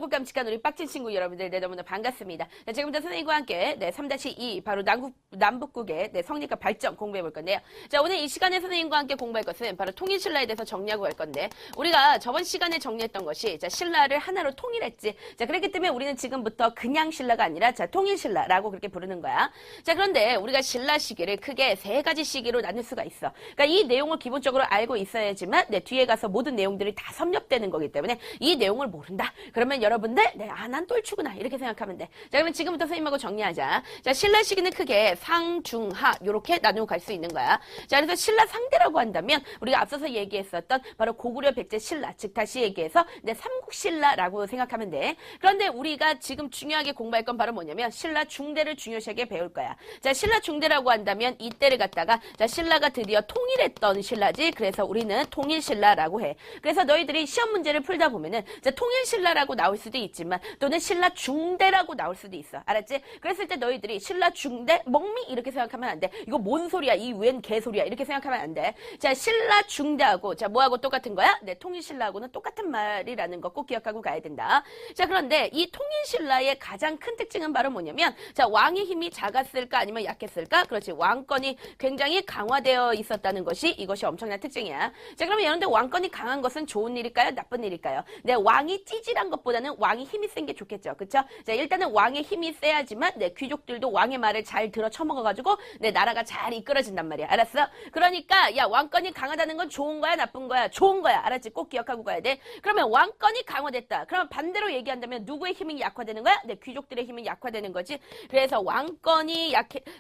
반갑고 깜찍한 우리 빡친 친구 여러분들, 네, 너무나 반갑습니다. 자, 지금부터 선생님과 함께, 네, 3-2, 바로 남북국의, 네, 성립과 발전 공부해 볼 건데요. 자, 오늘 이 시간에 선생님과 함께 공부할 것은 바로 통일신라에 대해서 정리하고 갈 건데, 우리가 저번 시간에 정리했던 것이, 자, 신라를 하나로 통일했지. 자, 그렇기 때문에 우리는 지금부터 그냥 신라가 아니라, 자, 통일신라라고 그렇게 부르는 거야. 자, 그런데 우리가 신라 시기를 크게 세 가지 시기로 나눌 수가 있어. 그러니까 이 내용을 기본적으로 알고 있어야지만, 네, 뒤에 가서 모든 내용들이 다 섭렵되는 거기 때문에, 이 내용을 모른다. 그러면 여러분들, 네, 난 똘추구나. 이렇게 생각하면 돼. 자, 그러면 지금부터 선생님하고 정리하자. 자, 신라 시기는 크게 상, 중, 하, 요렇게 나누고 갈 수 있는 거야. 자, 그래서 신라 상대라고 한다면, 우리가 앞서서 얘기했었던 바로 고구려 백제 신라, 즉, 다시 얘기해서, 네, 삼국신라라고 생각하면 돼. 그런데 우리가 지금 중요하게 공부할 건 바로 뭐냐면, 신라 중대를 중요시하게 배울 거야. 자, 신라 중대라고 한다면, 이때를 갖다가, 자, 신라가 드디어 통일했던 신라지. 그래서 우리는 통일신라라고 해. 그래서 너희들이 시험 문제를 풀다 보면은, 자, 통일신라라고 나올 수도 있지만 또는 신라 중대라고 나올 수도 있어. 알았지? 그랬을 때 너희들이 신라 중대 멍미 이렇게 생각하면 안 돼. 이거 뭔 소리야? 이 웬 개소리야? 이렇게 생각하면 안 돼. 자, 신라 중대하고 자, 뭐하고 똑같은 거야? 네, 통일신라하고는 똑같은 말이라는 거 꼭 기억하고 가야 된다. 자, 그런데 이 통일신라의 가장 큰 특징은 바로 뭐냐면, 자, 왕의 힘이 작았을까 아니면 약했을까? 그렇지. 왕권이 굉장히 강화되어 있었다는 것이 이것이 엄청난 특징이야. 자, 그러면 여러분들 왕권이 강한 것은 좋은 일일까요? 나쁜 일일까요? 네, 왕이 찌질한 것보다는 왕이 힘이 센 게 좋겠죠. 그쵸? 자, 일단은 왕의 힘이 세야지만, 네, 귀족들도 왕의 말을 잘 들어 처먹어가지고, 네, 나라가 잘 이끌어진단 말이야. 알았어? 그러니까, 야, 왕권이 강하다는 건 좋은 거야? 나쁜 거야? 좋은 거야. 알았지? 꼭 기억하고 가야 돼. 그러면 왕권이 강화됐다. 그러면 반대로 얘기한다면 누구의 힘이 약화되는 거야? 네, 귀족들의 힘이 약화되는 거지. 그래서 왕권이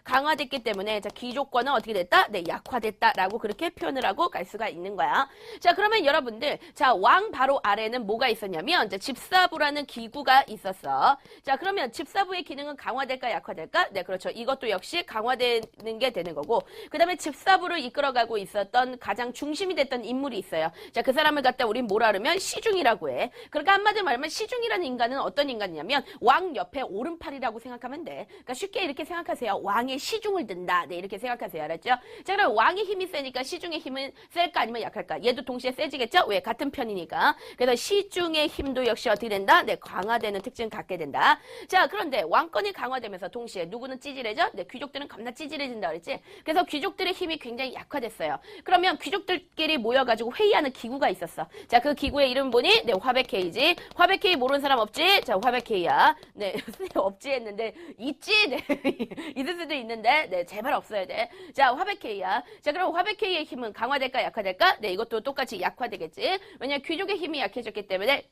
강화됐기 때문에, 자, 귀족권은 어떻게 됐다? 네, 약화됐다라고 그렇게 표현을 하고 갈 수가 있는 거야. 자, 그러면 여러분들, 자, 왕 바로 아래는 뭐가 있었냐면, 자, 집사부라는 기구가 있었어. 자, 그러면 집사부의 기능은 강화될까 약화될까? 네, 그렇죠. 이것도 역시 강화되는 게 되는 거고, 그 다음에 집사부를 이끌어가고 있었던 가장 중심이 됐던 인물이 있어요. 자, 그 사람을 갖다 우린 뭐라 그러면 시중이라고 해. 그러니까 한마디로 말하면 시중이라는 인간은 어떤 인간이냐면 왕 옆에 오른팔이라고 생각하면 돼. 그러니까 쉽게 이렇게 생각하세요. 왕의 시중을 든다. 네, 이렇게 생각하세요. 알았죠? 자, 그럼 왕의 힘이 세니까 시중의 힘은 셀까 아니면 약할까? 얘도 동시에 세지겠죠? 왜? 같은 편이니까. 그래서 시중의 힘도 역시 어떻게 된다? 네, 강화되는 특징을 갖게 된다. 자, 그런데 왕권이 강화되면서 동시에 누구는 찌질해져? 네, 귀족들은 겁나 찌질해진다 그랬지? 그래서 귀족들의 힘이 굉장히 약화됐어요. 그러면 귀족들끼리 모여가지고 회의하는 기구가 있었어. 자, 그 기구의 이름 보니? 네, 화백회의지. 화백회의 모르는 사람 없지? 자, 화백회의야. 네, 없지 했는데, 있지? 네, 있을 수도 있는데, 네, 제발 없어야 돼. 자, 화백회의야. 자, 그럼 화백회의의 힘은 강화될까, 약화될까? 네, 이것도 똑같이 약화되겠지? 왜냐면 귀족의 힘이 약해졌기 때문에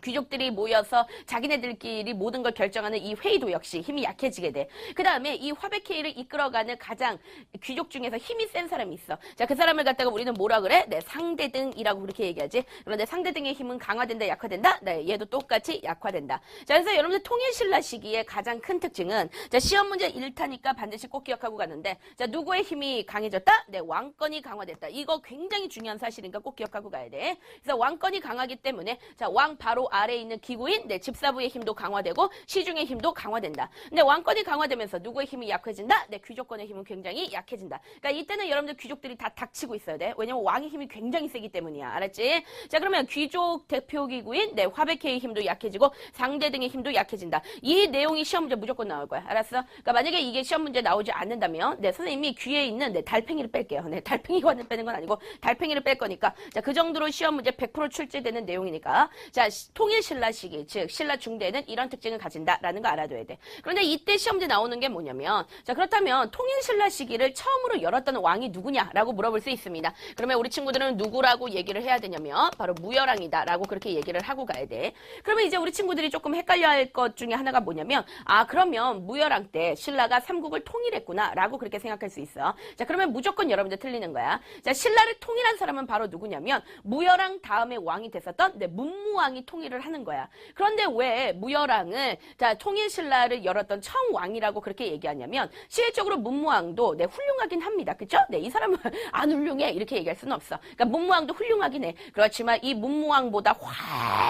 귀족들이 모여서 자기네들끼리 모든 걸 결정하는 이 회의도 역시 힘이 약해지게 돼. 그 다음에 이 화백회의를 이끌어가는 가장 귀족 중에서 힘이 센 사람이 있어. 자, 그 사람을 갖다가 우리는 뭐라 그래? 네, 상대등이라고 그렇게 얘기하지. 그런데 상대등의 힘은 강화된다, 약화된다? 네, 얘도 똑같이 약화된다. 자, 그래서 여러분들 통일신라 시기의 가장 큰 특징은, 자, 시험 문제 1타니까 반드시 꼭 기억하고 가는데, 자, 누구의 힘이 강해졌다? 네, 왕권이 강화됐다. 이거 굉장히 중요한 사실이니까 꼭 기억하고 가야 돼. 그래서 왕권이 강하기 때문에, 자, 왕 바로 아래에 있는 기구인 네, 집사부의 힘도 강화되고 시중의 힘도 강화된다. 근데 왕권이 강화되면서 누구의 힘이 약해진다? 네, 귀족권의 힘은 굉장히 약해진다. 그러니까 이때는 여러분들 귀족들이 다 닥치고 있어야 돼. 왜냐면 왕의 힘이 굉장히 세기 때문이야. 알았지? 자, 그러면 귀족 대표 기구인 네, 화백회의 힘도 약해지고 상대 등의 힘도 약해진다. 이 내용이 시험 문제 무조건 나올 거야. 알았어? 그러니까 만약에 이게 시험 문제 나오지 않는다면 네, 선생님이 귀에 있는 네, 달팽이를 뺄게요. 네, 달팽이관을 빼는 건 아니고 달팽이를 뺄 거니까 자, 그 정도로 시험 문제 100% 출제되는 내용이니까 자, 통일신라 시기, 즉 신라 중대는 이런 특징을 가진다라는 거 알아둬야 돼. 그런데 이때 시험제 나오는 게 뭐냐면, 자, 그렇다면 통일신라 시기를 처음으로 열었던 왕이 누구냐라고 물어볼 수 있습니다. 그러면 우리 친구들은 누구라고 얘기를 해야 되냐면 바로 무열왕이다라고 그렇게 얘기를 하고 가야 돼. 그러면 이제 우리 친구들이 조금 헷갈려할 것 중에 하나가 뭐냐면, 아, 그러면 무열왕 때 신라가 삼국을 통일했구나라고 그렇게 생각할 수 있어. 자, 그러면 무조건 여러분들 틀리는 거야. 자, 신라를 통일한 사람은 바로 누구냐면 무열왕 다음에 왕이 됐었던 네, 문무왕이 통일을 하는 거야. 그런데 왜 무열왕을 자, 통일신라를 열었던 처음 왕이라고 그렇게 얘기하냐면 실질적으로 문무왕도 네, 훌륭하긴 합니다. 그쵸? 네, 이 사람은 안 훌륭해 이렇게 얘기할 수는 없어. 그러니까 문무왕도 훌륭하긴 해. 그렇지만 이 문무왕보다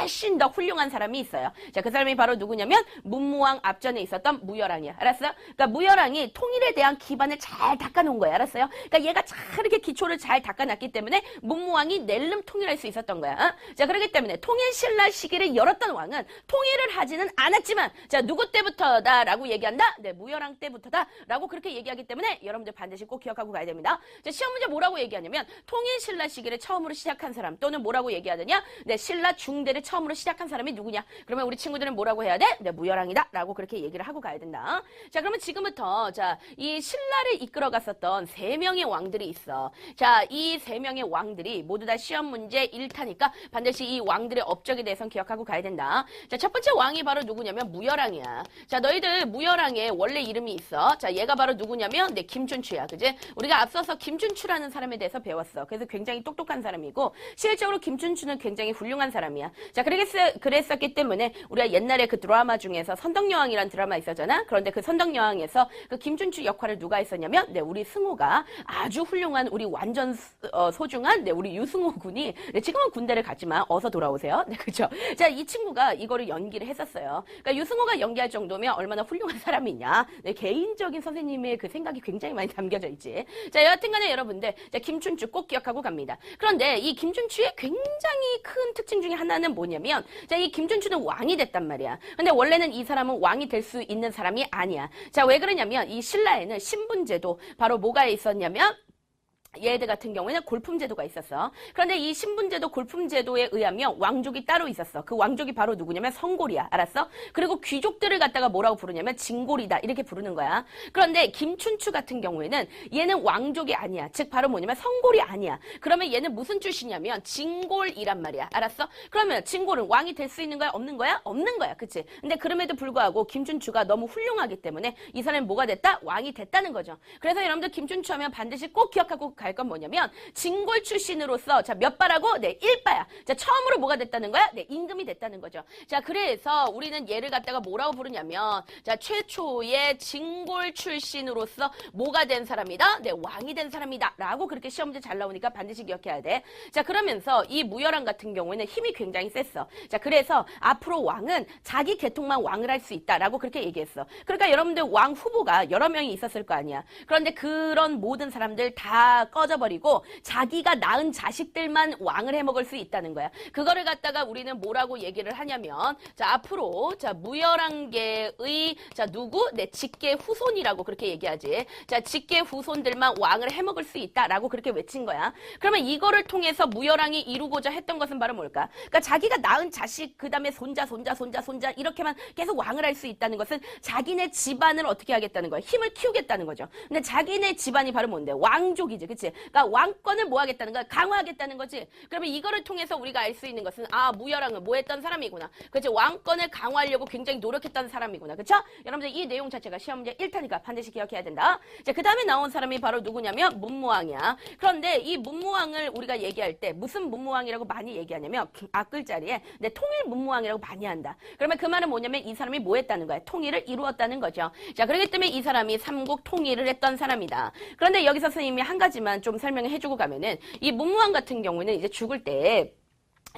훨씬 더 훌륭한 사람이 있어요. 자, 그 사람이 바로 누구냐면 문무왕 앞전에 있었던 무열왕이야. 알았어? 그러니까 무열왕이 통일에 대한 기반을 잘 닦아놓은 거야. 알았어요? 그러니까 얘가 잘 이렇게 기초를 잘 닦아놨기 때문에 문무왕이 낼름 통일할 수 있었던 거야. 자, 그렇기 때문에 통일신라 시 시기를 열었던 왕은 통일을 하지는 않았지만, 자, 누구 때부터다라고 얘기한다? 네, 무열왕 때부터다라고 그렇게 얘기하기 때문에 여러분들 반드시 꼭 기억하고 가야 됩니다. 자, 시험 문제 뭐라고 얘기하냐면 통일 신라 시기를 처음으로 시작한 사람 또는 뭐라고 얘기하느냐? 네, 신라 중대를 처음으로 시작한 사람이 누구냐? 그러면 우리 친구들은 뭐라고 해야 돼? 네, 무열왕이다라고 그렇게 얘기를 하고 가야 된다. 자, 그러면 지금부터 자, 이 신라를 이끌어갔었던 3명의 왕들이 있어. 자, 이 3명의 왕들이 모두 다 시험 문제 1타니까 반드시 이 왕들의 업적에 대해서는 기억하고 가야 된다. 자, 첫 번째 왕이 바로 누구냐면 무열왕이야. 자, 너희들 무열왕의 원래 이름이 있어. 자, 얘가 바로 누구냐면 네, 김춘추야. 그지? 우리가 앞서서 김춘추라는 사람에 대해서 배웠어. 그래서 굉장히 똑똑한 사람이고 실질적으로 김춘추는 굉장히 훌륭한 사람이야. 자, 그랬었기 때문에 우리가 옛날에 그 드라마 중에서 선덕여왕이라는 드라마 있었잖아. 그런데 그 선덕여왕에서 그 김춘추 역할을 누가 했었냐면 네, 우리 승호가 아주 훌륭한 우리 완전 소중한 네, 우리 유승호 군이 네, 지금은 군대를 갔지만 어서 돌아오세요. 네, 그죠? 자, 이 친구가 이거를 연기를 했었어요. 그러니까 유승호가 연기할 정도면 얼마나 훌륭한 사람이냐. 네, 개인적인 선생님의 그 생각이 굉장히 많이 담겨져 있지. 자, 여하튼간에 여러분들, 자, 김춘추 꼭 기억하고 갑니다. 그런데 이 김춘추의 굉장히 큰 특징 중에 하나는 뭐냐면, 자, 이 김춘추는 왕이 됐단 말이야. 근데 원래는 이 사람은 왕이 될 수 있는 사람이 아니야. 자, 왜 그러냐면 이 신라에는 신분제도 바로 뭐가 있었냐면 얘들 같은 경우에는 골품제도가 있었어. 그런데 이 신분제도, 골품제도에 의하면 왕족이 따로 있었어. 그 왕족이 바로 누구냐면 성골이야. 알았어? 그리고 귀족들을 갖다가 뭐라고 부르냐면 진골이다. 이렇게 부르는 거야. 그런데 김춘추 같은 경우에는 얘는 왕족이 아니야. 즉 바로 뭐냐면 성골이 아니야. 그러면 얘는 무슨 출신이냐면 진골이란 말이야. 알았어? 그러면 진골은 왕이 될 수 있는 거야? 없는 거야? 없는 거야. 그치? 근데 그럼에도 불구하고 김춘추가 너무 훌륭하기 때문에 이 사람이 뭐가 됐다? 왕이 됐다는 거죠. 그래서 여러분들 김춘추 하면 반드시 꼭 기억하고 갈 건 뭐냐면 진골 출신으로서 자, 몇 바라고? 네, 1바야. 자, 처음으로 뭐가 됐다는 거야? 네, 임금이 됐다는 거죠. 자, 그래서 우리는 얘를 갖다가 뭐라고 부르냐면 자, 최초의 진골 출신으로서 뭐가 된 사람이다? 네, 왕이 된 사람이다. 라고 그렇게 시험 문제 잘 나오니까 반드시 기억해야 돼. 자, 그러면서 이 무열왕 같은 경우에는 힘이 굉장히 셌어. 자, 그래서 앞으로 왕은 자기 계통만 왕을 할 수 있다라고 그렇게 얘기했어. 그러니까 여러분들 왕 후보가 여러 명이 있었을 거 아니야. 그런데 그런 모든 사람들 다 꺼져버리고 자기가 낳은 자식들만 왕을 해먹을 수 있다는 거야. 그거를 갖다가 우리는 뭐라고 얘기를 하냐면 자, 앞으로 자, 무열왕계의 자, 누구? 네, 직계 후손이라고 그렇게 얘기하지. 자, 직계 후손들만 왕을 해먹을 수 있다라고 그렇게 외친 거야. 그러면 이거를 통해서 무열왕이 이루고자 했던 것은 바로 뭘까? 그러니까 자기가 낳은 자식, 그 다음에 손자 이렇게만 계속 왕을 할 수 있다는 것은 자기네 집안을 어떻게 하겠다는 거야? 힘을 키우겠다는 거죠. 근데 자기네 집안이 바로 뭔데? 왕족이지. 그치? 그러니까 왕권을 뭐 하겠다는 거야? 강화하겠다는 거지. 그러면 이거를 통해서 우리가 알 수 있는 것은 아, 무열왕은 뭐 했던 사람이구나. 그치? 왕권을 강화하려고 굉장히 노력했던 사람이구나. 그쵸? 여러분들 이 내용 자체가 시험 문제 1타니까 반드시 기억해야 된다. 자, 그 다음에 나온 사람이 바로 누구냐면 문무왕이야. 그런데 이 문무왕을 우리가 얘기할 때 무슨 문무왕이라고 많이 얘기하냐면 앞글자리에 네, 통일 문무왕이라고 많이 한다. 그러면 그 말은 뭐냐면 이 사람이 뭐 했다는 거야? 통일을 이루었다는 거죠. 자, 그렇기 때문에 이 사람이 삼국 통일을 했던 사람이다. 그런데 여기서 선생님이 한 가지만 좀 설명을 해주고 가면은 이 문무왕 같은 경우는 이제 죽을 때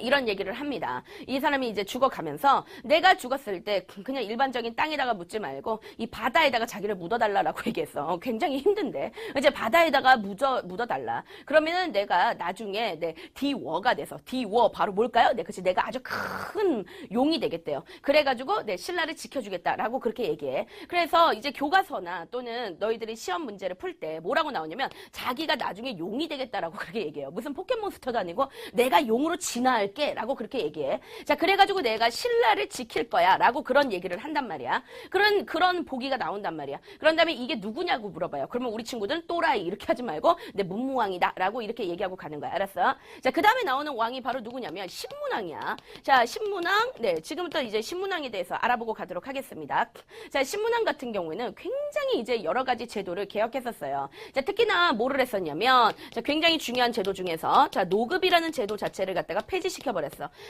이런 얘기를 합니다. 이 사람이 이제 죽어가면서 내가 죽었을 때 그냥 일반적인 땅에다가 묻지 말고 이 바다에다가 자기를 묻어달라고 얘기했어. 굉장히 힘든데 이제 바다에다가 묻어달라. 그러면은 내가 나중에 네, 디워가 돼서 디워 바로 뭘까요? 네, 그치, 내가 아주 큰 용이 되겠대요. 그래가지고 네, 신라를 지켜주겠다라고 그렇게 얘기해. 그래서 이제 교과서나 또는 너희들이 시험 문제를 풀 때 뭐라고 나오냐면 자기가 나중에 용이 되겠다라고 그렇게 얘기해요. 무슨 포켓몬스터도 아니고 내가 용으로 진화할 라고 그렇게 얘기해. 자, 그래가지고 내가 신라를 지킬 거야 라고 그런 얘기를 한단 말이야. 그런 보기가 나온단 말이야. 그런 다음에 이게 누구냐고 물어봐요. 그러면 우리 친구들은 또라이 이렇게 하지 말고 내 문무왕이다 라고 이렇게 얘기하고 가는 거야. 알았어? 자, 그 다음에 나오는 왕이 바로 누구냐면 신문왕이야. 자, 신문왕. 네, 지금부터 이제 신문왕에 대해서 알아보고 가도록 하겠습니다. 자, 신문왕 같은 경우에는 굉장히 이제 여러 가지 제도를 개혁했었어요. 자, 특히나 뭐를 했었냐면 자, 굉장히 중요한 제도 중에서 자, 노급이라는 제도 자체를 갖다가 폐지시켜버렸어.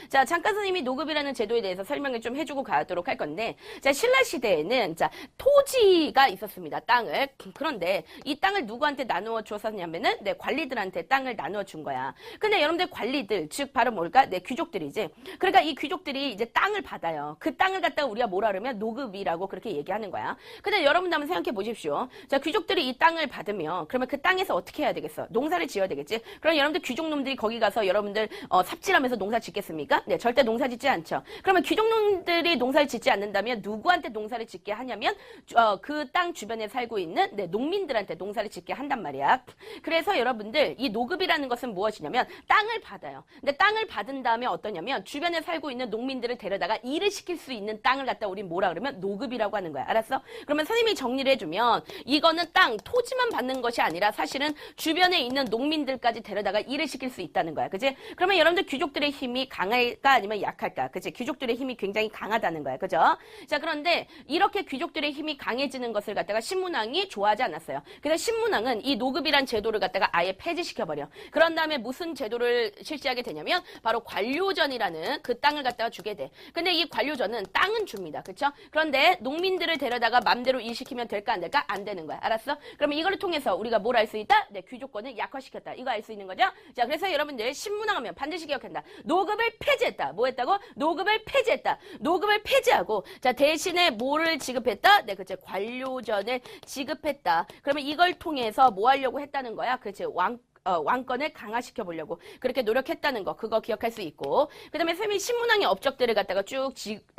자, 잠깐 선생님이 노급이라는 제도에 대해서 설명을 좀 해주고 가도록 할 건데, 자, 신라 시대에는 자, 토지가 있었습니다. 땅을. 그런데 이 땅을 누구한테 나누어 줬었냐면은 네, 관리들한테 땅을 나누어 준 거야. 근데 여러분들 관리들, 즉 바로 뭘까? 네, 귀족들이지. 그러니까 이 귀족들이 이제 땅을 받아요. 그 땅을 갖다가 우리가 뭐라 그러면 노급이라고 그렇게 얘기하는 거야. 근데 여러분들 한번 생각해 보십시오. 자, 귀족들이 이 땅을 받으면 그러면 그 땅에서 어떻게 해야 되겠어? 농사를 지어야 되겠지. 그럼 여러분들 귀족놈들이 거기 가서 여러분들 삽질하면서 하면서 농사 짓겠습니까? 네, 절대 농사 짓지 않죠. 그러면 귀족놈들이 농사를 짓지 않는다면 누구한테 농사를 짓게 하냐면 그 땅 주변에 살고 있는 네, 농민들한테 농사를 짓게 한단 말이야. 그래서 여러분들 이 노급이라는 것은 무엇이냐면 땅을 받아요. 근데 땅을 받은 다음에 어떠냐면 주변에 살고 있는 농민들을 데려다가 일을 시킬 수 있는 땅을 갖다 우리 뭐라 그러면 노급이라고 하는 거야. 알았어? 그러면 선생님이 정리를 해주면 이거는 토지만 받는 것이 아니라 사실은 주변에 있는 농민들까지 데려다가 일을 시킬 수 있다는 거야. 그지? 그러면 여러분들 귀족들의 힘이 강할까 아니면 약할까? 그지? 귀족들의 힘이 굉장히 강하다는 거야. 그죠? 자, 그런데 이렇게 귀족들의 힘이 강해지는 것을 갖다가 신문왕이 좋아하지 않았어요. 그래서 신문왕은 이 노급이란 제도를 갖다가 아예 폐지시켜버려. 그런 다음에 무슨 제도를 실시하게 되냐면 바로 관료전이라는 그 땅을 갖다가 주게 돼. 근데 이 관료전은 땅은 줍니다. 그쵸? 그런데 농민들을 데려다가 맘대로 일시키면 될까 안 될까? 안 되는 거야. 알았어? 그러면 이거를 통해서 우리가 뭘 알 수 있다? 네, 귀족권을 약화시켰다. 이거 알 수 있는 거죠? 자, 그래서 여러분들 신문왕하면 반드시 기억한다. 노급을 폐지했다. 뭐 했다고? 노급을 폐지했다. 노급을 폐지하고 자, 대신에 뭐를 지급했다? 네, 그치. 관료전을 지급했다. 그러면 이걸 통해서 뭐 하려고 했다는 거야? 그치. 왕권을 강화시켜 보려고 그렇게 노력했다는 거 그거 기억할 수 있고 그다음에 쌤이 신문왕의 업적들을 갖다가 쭉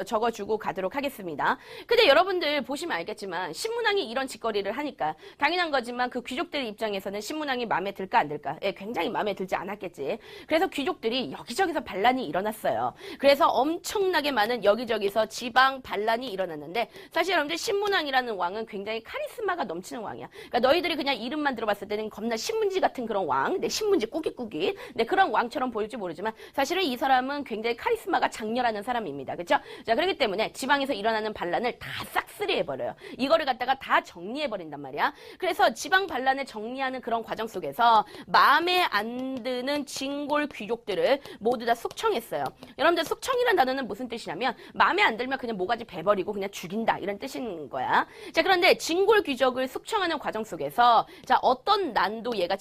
적어주고 가도록 하겠습니다. 근데 여러분들 보시면 알겠지만 신문왕이 이런 짓거리를 하니까 당연한 거지만 그 귀족들 입장에서는 신문왕이 마음에 들까 안 들까? 예, 굉장히 마음에 들지 않았겠지. 그래서 귀족들이 여기저기서 반란이 일어났어요. 그래서 엄청나게 많은 여기저기서 지방 반란이 일어났는데 사실 여러분들 신문왕이라는 왕은 굉장히 카리스마가 넘치는 왕이야. 그러니까 너희들이 그냥 이름만 들어봤을 때는 겁나 신문지 같은 그런 왕 네, 신문지 꾸깃꾸깃 네, 그런 왕처럼 보일지 모르지만 사실은 이 사람은 굉장히 카리스마가 장렬하는 사람입니다. 그렇죠? 자, 그렇기 때문에 지방에서 일어나는 반란을 다 싹쓸이해버려요. 이거를 갖다가 다 정리해버린단 말이야. 그래서 지방 반란을 정리하는 그런 과정 속에서 마음에 안 드는 진골 귀족들을 모두 다 숙청했어요. 여러분들 숙청이라는 단어는 무슨 뜻이냐면 마음에 안 들면 그냥 모가지 베버리고 그냥 죽인다 이런 뜻인 거야. 자, 그런데 진골 귀족을 숙청하는 과정 속에서 자, 어떤 난도 얘가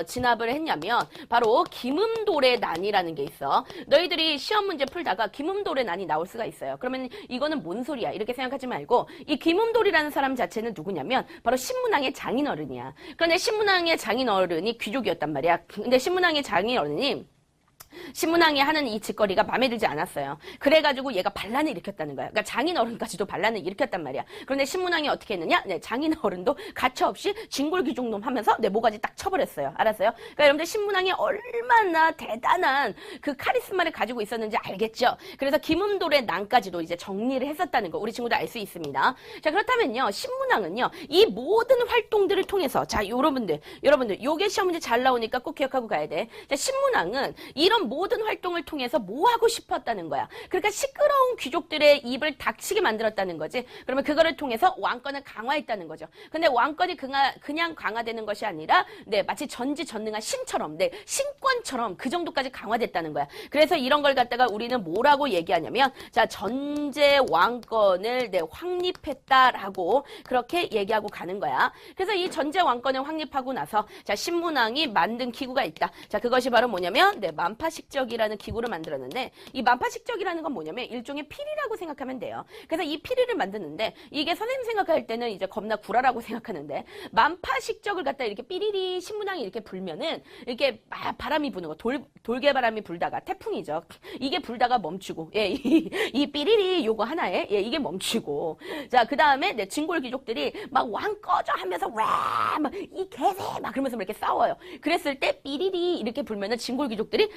진압을 했냐면 바로 김음돌의 난이라는 게 있어. 너희들이 시험 문제 풀다가 김음돌의 난이 나올 수가 있어요. 그러면 이거는 뭔 소리야 이렇게 생각하지 말고 이 김음돌이라는 사람 자체는 누구냐면 바로 신문왕의 장인어른이야. 그런데 신문왕의 장인어른이 귀족이었단 말이야. 근데 신문왕의 장인어른이 신문왕이 하는 이 짓거리가 마음에 들지 않았어요. 그래가지고 얘가 반란을 일으켰다는 거야. 그러니까 장인어른까지도 반란을 일으켰단 말이야. 그런데 신문왕이 어떻게 했느냐? 네, 장인어른도 가차없이 진골귀족놈 하면서 내 모가지 딱 쳐버렸어요. 알았어요? 그러니까 여러분들 신문왕이 얼마나 대단한 그 카리스마를 가지고 있었는지 알겠죠? 그래서 김음돌의 난까지도 이제 정리를 했었다는 거 우리 친구들 알 수 있습니다. 자, 그렇다면요. 신문왕은요. 이 모든 활동들을 통해서 자, 여러분들 요게 시험 문제 잘 나오니까 꼭 기억하고 가야 돼. 자, 신문왕은 이런 모든 활동을 통해서 뭐 하고 싶었다는 거야. 그러니까 시끄러운 귀족들의 입을 닥치게 만들었다는 거지. 그러면 그거를 통해서 왕권을 강화했다는 거죠. 근데 왕권이 그냥 강화되는 것이 아니라 네, 마치 전지전능한 신처럼 네, 신권처럼 그 정도까지 강화됐다는 거야. 그래서 이런 걸 갖다가 우리는 뭐라고 얘기하냐면 자, 전제 왕권을 네, 확립했다라고 그렇게 얘기하고 가는 거야. 그래서 이 전제 왕권을 확립하고 나서 자, 신문왕이 만든 기구가 있다. 자, 그것이 바로 뭐냐면 네, 만파식적이라는 기구를 만들었는데 이 만파식적이라는 건 뭐냐면 일종의 피리라고 생각하면 돼요. 그래서 이 피리를 만드는데 이게 선생님 생각할 때는 이제 겁나 구라라고 생각하는데 만파식적을 갖다 이렇게 삐리리 신문왕이 이렇게 불면은 이렇게 막 바람이 부는 거 돌개바람이 불다가 태풍이죠. 이게 불다가 멈추고 예, 이 삐리리 요거 하나에 예, 이게 멈추고 자, 그 다음에 네, 진골 귀족들이 막 왕 꺼져 하면서 와 막 이 개새 막 그러면서 이렇게 싸워요. 그랬을 때 삐리리 이렇게 불면은 진골 귀족들이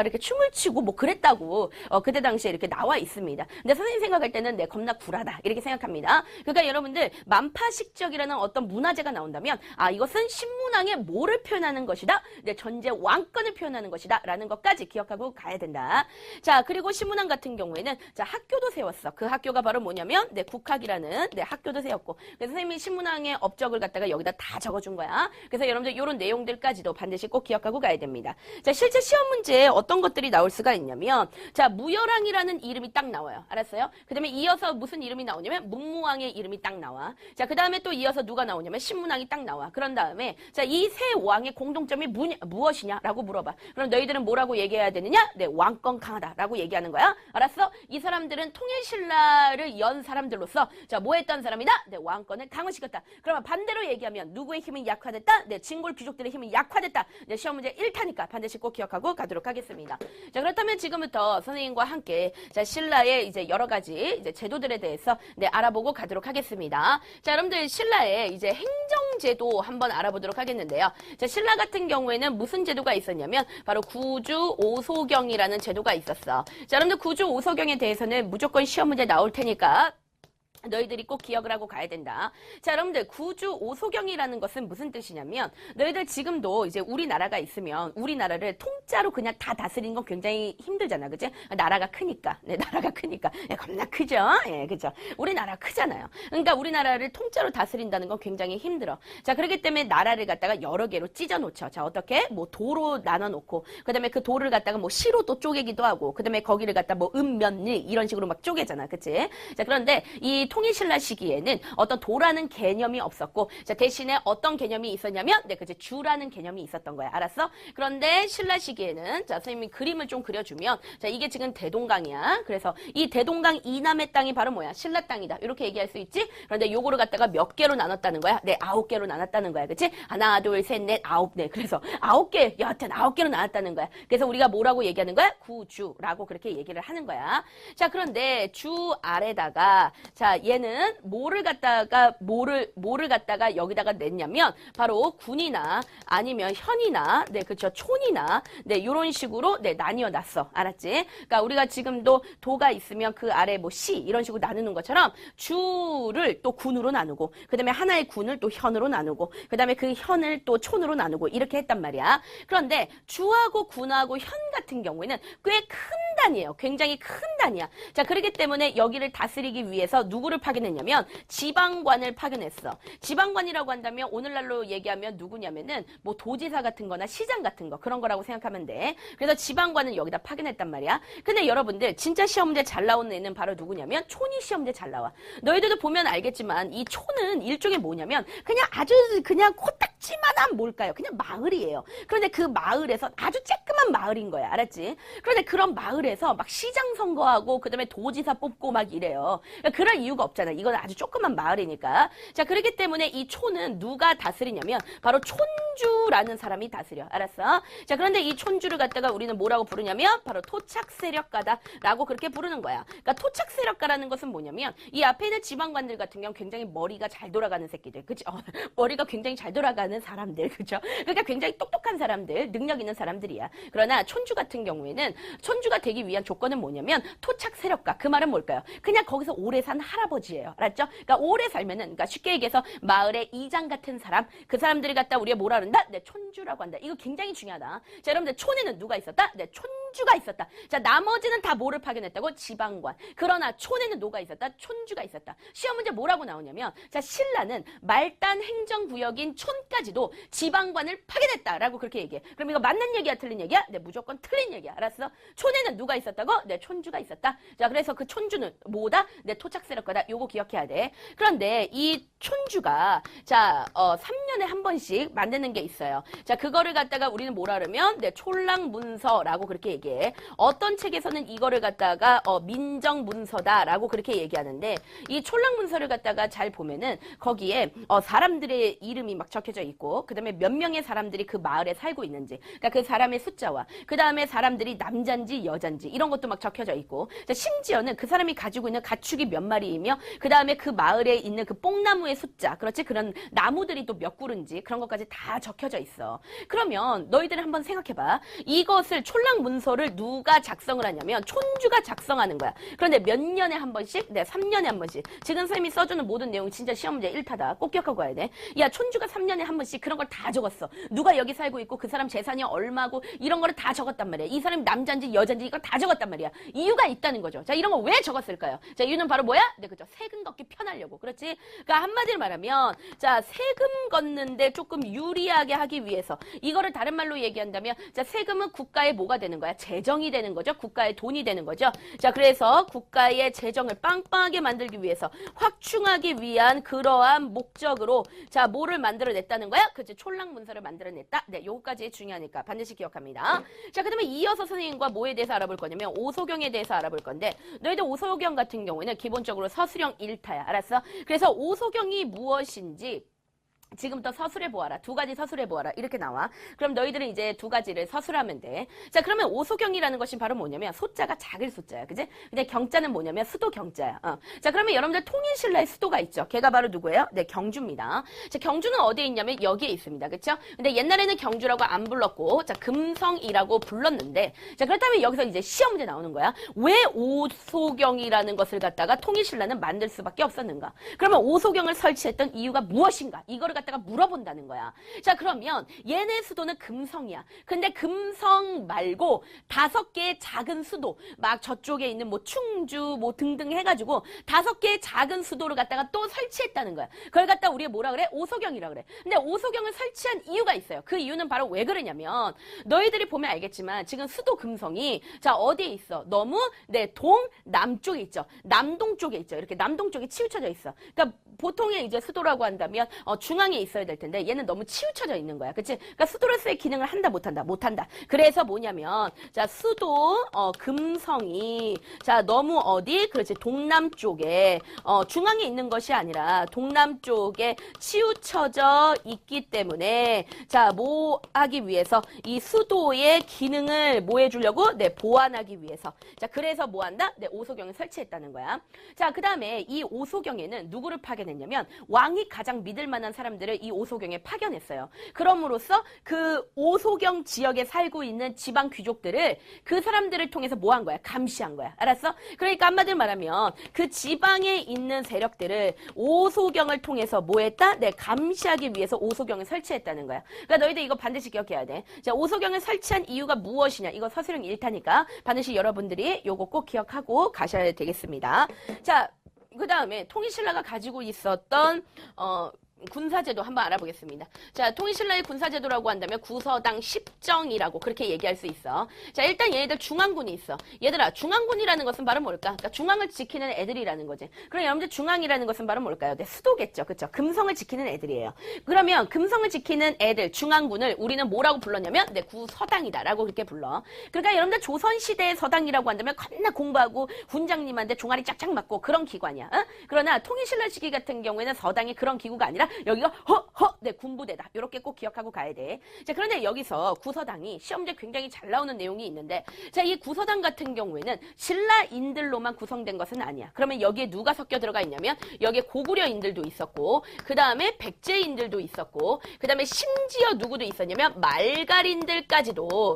이렇게 춤을 추고 뭐 그랬다고 그때 당시에 이렇게 나와 있습니다. 근데 선생님 생각할 때는 네, 겁나 구라다 이렇게 생각합니다. 그러니까 여러분들 만파식적이라는 어떤 문화재가 나온다면 이것은 신문왕의 뭐를 표현하는 것이다? 네, 전제 왕권을 표현하는 것이다 라는 것까지 기억하고 가야 된다. 자, 그리고 신문왕 같은 경우에는 자, 학교도 세웠어. 그 학교가 바로 뭐냐면 네, 국학이라는 네, 학교도 세웠고 그래서 선생님이 신문왕의 업적을 갖다가 여기다 다 적어준 거야. 그래서 여러분들 이런 내용들까지도 반드시 꼭 기억하고 가야 됩니다. 자, 실제 시험 문제에 어떤 것들이 나올 수가 있냐면 자, 무열왕이라는 이름이 딱 나와요. 알았어요? 그 다음에 이어서 무슨 이름이 나오냐면 문무왕의 이름이 딱 나와. 자, 그 다음에 또 이어서 누가 나오냐면 신문왕이 딱 나와. 그런 다음에 자, 이 세 왕의 공통점이 무엇이냐라고 물어봐. 그럼 너희들은 뭐라고 얘기해야 되느냐? 네, 왕권 강하다라고 얘기하는 거야. 알았어? 이 사람들은 통일신라를 연 사람들로서 자, 뭐 했던 사람이다? 네, 왕권을 강화시켰다. 그러면 반대로 얘기하면 누구의 힘이 약화됐다? 네, 진골 귀족들의 힘이 약화됐다. 네, 시험 문제 1타니까 반드시 꼭 기억하고 가도록 하겠습니다. 하겠습니다. 자, 그렇다면 지금부터 선생님과 함께 자, 신라의 이제 여러 가지 이제 제도들에 대해서 네, 알아보고 가도록 하겠습니다. 자, 여러분들 신라의 이제 행정제도 한번 알아보도록 하겠는데요. 자, 신라 같은 경우에는 무슨 제도가 있었냐면 바로 구주 오소경이라는 제도가 있었어. 자, 여러분들 구주 오소경에 대해서는 무조건 시험 문제 나올 테니까 너희들이 꼭 기억을 하고 가야 된다. 자, 여러분들 구주 오소경이라는 것은 무슨 뜻이냐면 너희들 지금도 이제 우리나라가 있으면 우리나라를 통짜로 그냥 다 다스리는 건 굉장히 힘들잖아. 그치? 나라가 크니까. 네, 나라가 크니까. 네, 겁나 크죠? 예, 그죠? 우리나라 크잖아요. 그러니까 우리나라를 통짜로 다스린다는 건 굉장히 힘들어. 자, 그렇기 때문에 나라를 갖다가 여러 개로 찢어 놓죠. 자, 어떻게? 뭐 도로 나눠 놓고 그다음에 그 도를 갖다가 뭐 시로 또 쪼개기도 하고 그다음에 거기를 갖다 뭐 읍면리 이런 식으로 막 쪼개잖아. 그치? 자, 그런데 이 통일신라 시기에는 어떤 도라는 개념이 없었고, 자, 대신에 어떤 개념이 있었냐면, 네, 그치, 주라는 개념이 있었던 거야. 알았어? 그런데 신라 시기에는, 자, 선생님이 그림을 좀 그려주면, 자, 이게 지금 대동강이야. 그래서 이 대동강 이남의 땅이 바로 뭐야? 신라 땅이다. 이렇게 얘기할 수 있지? 그런데 요거를 갖다가 몇 개로 나눴다는 거야? 네, 9개로 나눴다는 거야. 그치? 하나, 둘, 셋, 넷, 9, 네. 그래서 9개, 여하튼 9개로 나눴다는 거야. 그래서 우리가 뭐라고 얘기하는 거야? 구주라고 그렇게 얘기를 하는 거야. 자, 그런데 주 아래다가, 자, 얘는 뭐를 갖다가 여기다가 냈냐면 바로 군이나 아니면 현이나 네, 그쵸, 촌이나 네, 요런 식으로 네, 나뉘어 놨어. 알았지? 그러니까 우리가 지금도 도가 있으면 그 아래 뭐 시 이런 식으로 나누는 것처럼 주를 또 군으로 나누고 그다음에 하나의 군을 또 현으로 나누고 그다음에 그 현을 또 촌으로 나누고 이렇게 했단 말이야. 그런데 주하고 군하고 현 같은 경우에는 꽤 큰 단위예요. 굉장히 큰 단위야. 자, 그렇기 때문에 여기를 다스리기 위해서 누구를 파견했냐면 지방관을 파견했어. 지방관이라고 한다면 오늘날로 얘기하면 누구냐면은 뭐 도지사 같은 거나 시장 같은 거 그런 거라고 생각하면 돼. 그래서 지방관을 여기다 파견했단 말이야. 근데 여러분들 진짜 시험 문제 잘 나오는 애는 바로 누구냐면 촌이 시험 문제 잘 나와. 너희들도 보면 알겠지만 이 촌은 일종의 뭐냐면 그냥 아주 그냥 코딱지만한 뭘까요? 그냥 마을이에요. 그런데 그 마을에서 아주 쬐끄만 마을인 거야. 알았지? 그런데 그런 마을에서 막 시장 선거하고 그다음에 도지사 뽑고 막 이래요. 그러니까 그럴 이유가 없잖아. 이건 아주 조그만 마을이니까. 자, 그렇기 때문에 이 촌은 누가 다스리냐면 바로 촌주라는 사람이 다스려. 알았어? 자, 그런데 이 촌주를 갖다가 우리는 뭐라고 부르냐면 바로 토착세력가다라고 그렇게 부르는 거야. 그러니까 토착세력가라는 것은 뭐냐면 이 앞에 있는 지방관들 같은 경우 굉장히 머리가 잘 돌아가는 새끼들. 그치? 머리가 굉장히 잘 돌아가는 사람들. 그죠? 그러니까 굉장히 똑똑한 사람들, 능력 있는 사람들이야. 그러나 촌주 같은 경우에는 촌주가 되기 위한 조건은 뭐냐면 토착세력가. 그 말은 뭘까요? 그냥 거기서 오래 산 할아버지예요. 알았죠? 그러니까 오래 살면은, 그러니까 쉽게 얘기해서 마을의 이장 같은 사람, 그 사람들이 갖다 우리가 뭐라 그런다? 네, 촌주라고 한다. 이거 굉장히 중요하다. 자, 여러분들 촌에는 누가 있었다? 네, 촌주가 있었다. 자, 나머지는 다 뭐를 파견했다고? 지방관. 그러나 촌에는 누가 있었다? 촌주가 있었다. 시험 문제 뭐라고 나오냐면, 자, 신라는 말단 행정구역인 촌까지도 지방관을 파견했다라고 그렇게 얘기해. 그럼 이거 맞는 얘기야, 틀린 얘기야? 네, 무조건 틀린 얘기야. 알았어? 촌에는 누가 있었다고? 네, 촌주가 있었다. 자, 그래서 그 촌주는 뭐다? 네, 토착세력가다. 요거 기억해야 돼. 그런데 이 촌주가 자, 3년에 한 번씩 만드는 게 있어요. 자, 그거를 갖다가 우리는 뭐라 그러면 네, 촐랑문서라고 그렇게 얘기해. 어떤 책에서는 이거를 갖다가 민정문서다라고 그렇게 얘기하는데 이 촐랑문서를 갖다가 잘 보면은 거기에 사람들의 이름이 막 적혀져 있고 그다음에 몇 명의 사람들이 그 마을에 살고 있는지 그러니까 그 사람의 숫자와 그다음에 사람들이 남잔지 여잔지 이런 것도 막 적혀져 있고 자, 심지어는 그 사람이 가지고 있는 가축이 몇 마리이며 그다음에 그 마을에 있는 그 뽕나무의 숫자 그렇지 그런 나무들이 또 몇 그루인지 그런 것까지 다 적혀져 있어. 그러면 너희들 한번 생각해봐. 이것을 촐랑문서를 누가 작성을 하냐면 촌주가 작성하는 거야. 그런데 몇 년에 한 번씩? 네, 3년에 한 번씩. 지금 선생님이 써주는 모든 내용이 진짜 시험 문제 1타다. 꼭 기억하고 가야 돼. 야, 촌주가 3년에 한 번씩 그런 걸 다 적었어. 누가 여기 살고 있고 그 사람 재산이 얼마고 이런 거를 다 적었단 말이야. 이 사람이 남잔지 여잔지 이걸 다 적었단 말이야. 이유가 있다는 거죠. 자, 이런 거 왜 적었을까요? 자, 이유는 바로 뭐야? 네, 그죠. 세금 걷기 편하려고. 그렇지? 그러니까 한마디로 말하면 자, 세금 걷는데 조금 유리하게 하기 위해서 이거를 다른 말로 얘기한다면 자, 세금은 국가의 뭐가 되는 거야? 재정이 되는 거죠. 국가의 돈이 되는 거죠. 자, 그래서 국가의 재정을 빵빵하게 만들기 위해서 확충하기 위한 그러한 목적으로 자, 뭐를 만들어냈다는 거야? 그치? 촐랑문서를 만들어냈다. 네, 요거까지 중요하니까 반드시 기억합니다. 자, 그다음에 이어서 선생님과 뭐에 대해서 알아볼 거냐면 오소경에 대해서 알아볼 건데 너희들 오소경 같은 경우에는 기본적으로 서술형 1타야. 알았어? 그래서 오소경이 무엇인지 지금부터 서술해 보아라. 두 가지 서술해 보아라. 이렇게 나와. 그럼 너희들은 이제 두 가지를 서술하면 돼. 자, 그러면 오소경이라는 것이 바로 뭐냐면 소자가 작을 소자야. 그지? 근데 경자는 뭐냐면 수도 경자야. 자, 그러면 여러분들 통일신라의 수도가 있죠. 걔가 바로 누구예요? 네, 경주입니다. 자, 경주는 어디에 있냐면 여기에 있습니다. 그쵸? 근데 옛날에는 경주라고 안 불렀고, 자, 금성이라고 불렀는데, 자, 그렇다면 여기서 이제 시험 문제 나오는 거야. 왜 오소경이라는 것을 갖다가 통일신라는 만들 수밖에 없었는가? 그러면 오소경을 설치했던 이유가 무엇인가? 이거를 갖다가 물어본다는 거야. 자, 그러면 얘네 수도는 금성이야. 근데 금성 말고 5개의 작은 수도, 막 저쪽에 있는 뭐 충주 뭐 등등 해가지고 5개의 작은 수도를 갖다가 또 설치했다는 거야. 그걸 갖다 우리가 뭐라 그래? 오소경이라 그래. 근데 오소경을 설치한 이유가 있어요. 그 이유는 바로 왜 그러냐면 너희들이 보면 알겠지만 지금 수도 금성이 자 어디에 있어? 너무 네 동남쪽에 있죠. 남동 쪽에 있죠. 이렇게 남동 쪽에 치우쳐져 있어. 그러니까 보통의 이제 수도라고 한다면 중앙에 있어야 될 텐데 얘는 너무 치우쳐져 있는 거야. 그치? 그러니까 수도로서의 기능을 한다 못한다. 못한다. 그래서 뭐냐면 자 수도 금성이 자 너무 어디? 그렇지. 동남쪽에 중앙에 있는 것이 아니라 동남쪽에 치우쳐져 있기 때문에 자 뭐 하기 위해서 이 수도의 기능을 뭐 해주려고? 네 보완하기 위해서 자 그래서 뭐 한다? 네 오소경을 설치했다는 거야. 자 그 다음에 이 오소경에는 누구를 파견했냐면 왕이 가장 믿을 만한 사람들을 이 오소경에 파견했어요. 그럼으로써 그 오소경 지역에 살고 있는 지방 귀족들을 그 사람들을 통해서 뭐 한 거야? 감시한 거야. 알았어? 그러니까 한마디로 말하면 그 지방에 있는 세력들을 오소경을 통해서 뭐 했다? 네, 감시하기 위해서 오소경을 설치했다는 거야. 그러니까 너희들 이거 반드시 기억해야 돼. 자, 오소경을 설치한 이유가 무엇이냐? 이거 서술형 1타니까 반드시 여러분들이 요거 꼭 기억하고 가셔야 되겠습니다. 자, 그 다음에 통일신라가 가지고 있었던 군사제도 한번 알아보겠습니다. 자, 통일신라의 군사제도라고 한다면 구서당 10정이라고 그렇게 얘기할 수 있어. 자, 일단 얘네들 중앙군이 있어. 얘들아, 중앙군이라는 것은 바로 뭘까? 그러니까 중앙을 지키는 애들이라는 거지. 그럼 여러분들 중앙이라는 것은 바로 뭘까요? 네, 수도겠죠. 그쵸? 금성을 지키는 애들이에요. 그러면 금성을 지키는 애들, 중앙군을 우리는 뭐라고 불렀냐면 네, 구서당이다라고 그렇게 불러. 그러니까 여러분들 조선시대의 서당이라고 한다면 겁나 공부하고 훈장님한테 종아리 짝짝 맞고 그런 기관이야. 그러나 통일신라 시기 같은 경우에는 서당이 그런 기구가 아니라 여기가 네 군부대다. 이렇게 꼭 기억하고 가야 돼. 자, 그런데 여기서 구서당이 시험제 굉장히 잘 나오는 내용이 있는데 자, 이 구서당 같은 경우에는 신라인들로만 구성된 것은 아니야. 그러면 여기에 누가 섞여 들어가 있냐면 여기에 고구려인들도 있었고 그 다음에 백제인들도 있었고 그 다음에 심지어 누구도 있었냐면 말갈인들까지도